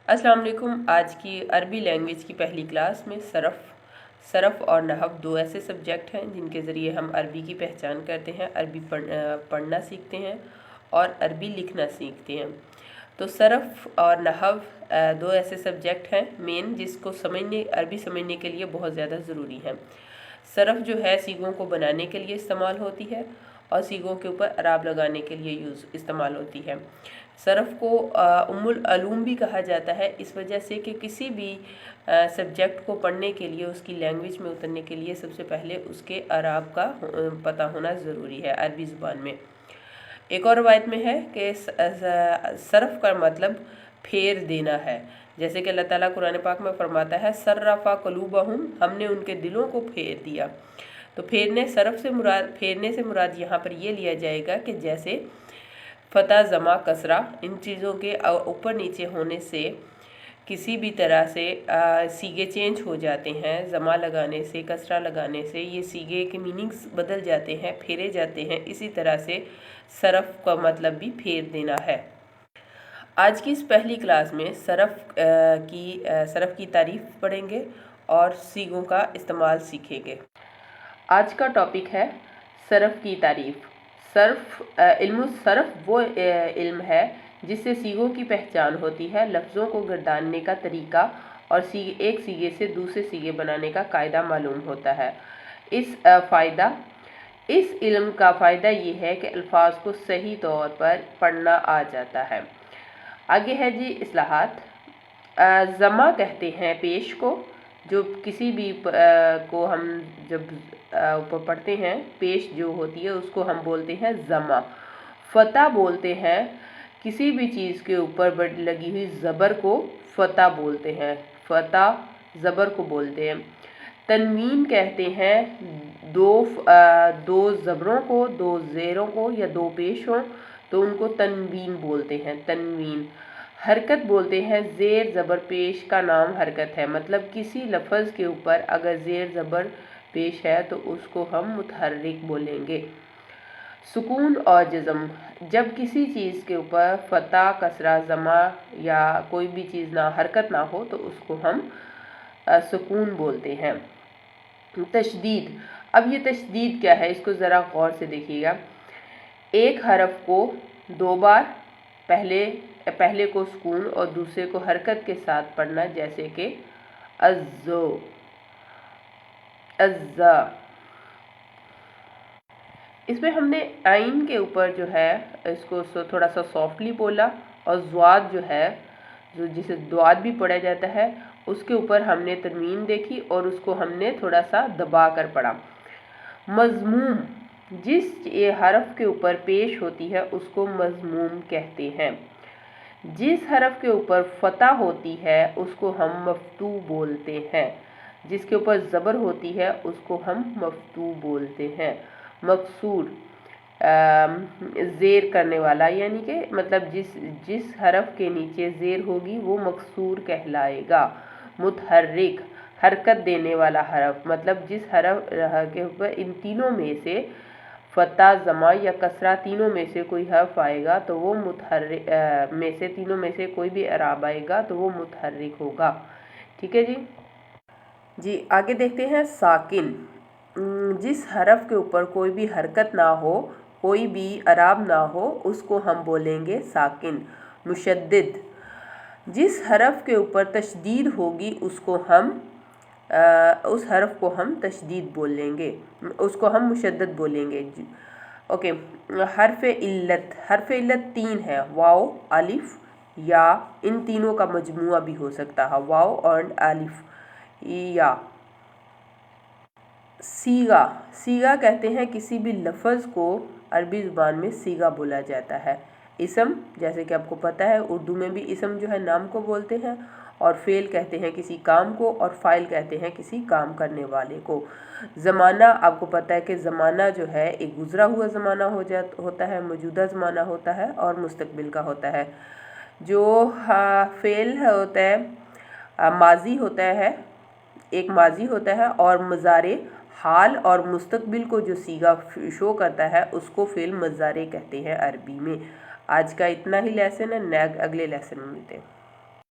अस्सलाम वालेकुम। आज की अरबी लैंग्वेज की पहली क्लास में सरफ़ और नहव दो ऐसे सब्जेक्ट हैं जिनके ज़रिए हम अरबी की पहचान करते हैं, अरबी पढ़ना सीखते हैं और अरबी लिखना सीखते हैं। तो सरफ़ और नहव दो ऐसे सब्जेक्ट हैं मेन जिसको अरबी समझने के लिए बहुत ज़्यादा ज़रूरी है। सरफ़ जो है सीगों को बनाने के लिए इस्तेमाल होती है और सीगों के ऊपर अराब लगाने के लिए इस्तेमाल होती है। सरफ़ को उम्मुल अलूम भी कहा जाता है इस वजह से कि किसी भी सब्जेक्ट को पढ़ने के लिए, उसकी लैंग्वेज में उतरने के लिए सबसे पहले उसके अराब का पता होना ज़रूरी है अरबी ज़ुबान में। एक और रवायत में है कि सरफ़ का मतलब फेर देना है, जैसे कि अल्लाह ताला कुरान पाक में फरमाता है सर्रफ़ा क़ुलूबहुम, हमने उनके दिलों को फेर दिया। तो फेरने से मुराद यहाँ पर ये लिया जाएगा कि जैसे फ़तह, ज़मा, कसरा, इन चीज़ों के ऊपर नीचे होने से किसी भी तरह से सीगे चेंज हो जाते हैं। ज़मा लगाने से, कसरा लगाने से ये सीगे के मीनिंग्स बदल जाते हैं, फेरे जाते हैं। इसी तरह से सरफ़ का मतलब भी फेर देना है। आज की इस पहली क्लास में सरफ़ की तारीफ़ पढ़ेंगे और सीगों का इस्तेमाल सीखेंगे। आज का टॉपिक है सरफ़ की तारीफ़। इल्म सरफ़ वो इल्म है जिससे सीगों की पहचान होती है, लफ्ज़ों को गर्दानने का तरीका और एक सीगे से दूसरे सीगे बनाने का कायदा मालूम होता है। इस इल्म का फ़ायदा ये है कि अल्फाज को सही तौर पर पढ़ना आ जाता है। आगे है जी इस्लाहात। ज़मा कहते हैं पेश को, जो किसी भी को हम जब पढ़ते हैं, पेश जो होती है उसको हम बोलते हैं ज़मा। फ़तह बोलते हैं किसी भी चीज़ के ऊपर लगी हुई ज़बर को फ़तह बोलते हैं, फ़तह ज़बर को बोलते हैं। तनवीन कहते हैं दो ज़बरों को, दो ज़ेरों को या दो पेश हों तो उनको तनवीन बोलते हैं, तनवीन। हरकत बोलते हैं ज़ेर ज़बर पेश का नाम हरकत है, मतलब किसी लफ्ज़ के ऊपर अगर ज़ेर ज़बर पेश है तो उसको हम मुतहर्रिक बोलेंगे। सुकून और जज़म, जब किसी चीज़ के ऊपर फ़तह, कसरा, ज़मा या कोई भी चीज़ ना, हरकत ना हो तो उसको हम सुकून बोलते हैं। तशदीद, अब ये तशदीद क्या है इसको ज़रा गौर से देखिएगा। एक हरफ को दो बार, पहले को सुकून और दूसरे को हरकत के साथ पढ़ना, जैसे कि अज़्ज़ो, अज़्ज़ा। इसमें हमने आइन के ऊपर जो है इसको थोड़ा सा सॉफ्टली बोला और ज़्वाद जो है, जो जिसे द्वाद भी पढ़ा जाता है, उसके ऊपर हमने तनवीन देखी और उसको हमने थोड़ा सा दबा कर पढ़ा। मज़मूम, जिस ये हरफ के ऊपर पेश होती है उसको मज़मूम कहते हैं। जिस हरफ के ऊपर फ़तह होती है उसको हम मफ्तू बोलते हैं, जिसके ऊपर ज़बर होती है उसको हम मफ्तू बोलते हैं। मकसूर, ज़ेर करने वाला, यानी कि मतलब जिस हरफ के नीचे ज़ेर होगी वो मकसूर कहलाएगा। मुतहर्रिक, हरकत देने वाला हरफ, मतलब जिस हरफ के ऊपर इन तीनों में से फ़तह, ज़मा या कसरा तीनों में से कोई हरफ आएगा तो वो तीनों में से कोई भी अराब आएगा तो वो मुतहर्रिक होगा। ठीक है जी। आगे देखते हैं साकिन। जिस हरफ के ऊपर कोई भी हरकत ना हो, कोई भी अराब ना हो, उसको हम बोलेंगे साकिन। मुशद्दिद, जिस हरफ के ऊपर तशदीद होगी उस हरफ को हम तशदीद बोलेंगे, उसको हम मुशद्दद बोलेंगे। ओके। हरफ इल्लत तीन है, वाव, अलिफ, या। इन तीनों का मजमुआ भी हो सकता है, वाव और अलिफ, या। सीगा कहते हैं किसी भी लफ्ज़ को अरबी ज़ुबान में सीगा बोला जाता है। इसम, जैसे कि आपको पता है उर्दू में भी इसम जो है नाम को बोलते हैं, और फ़ेल कहते हैं किसी काम को, और फ़ाइल कहते हैं किसी काम करने वाले को। ज़माना, आपको पता है कि ज़माना जो है एक गुज़रा हुआ ज़माना होता है, मौजूदा ज़माना होता है और मुस्तकबिल का होता है। जो फ़ेल होता है, माजी होता है, एक माजी होता है, और मज़ारे, हाल और मुस्तकबिल को जो सीगा शो करता है उसको फ़ेल मज़ारे कहते हैं अरबी में। आज का इतना ही लेसन है, अगले लेसन में मिलते हैं।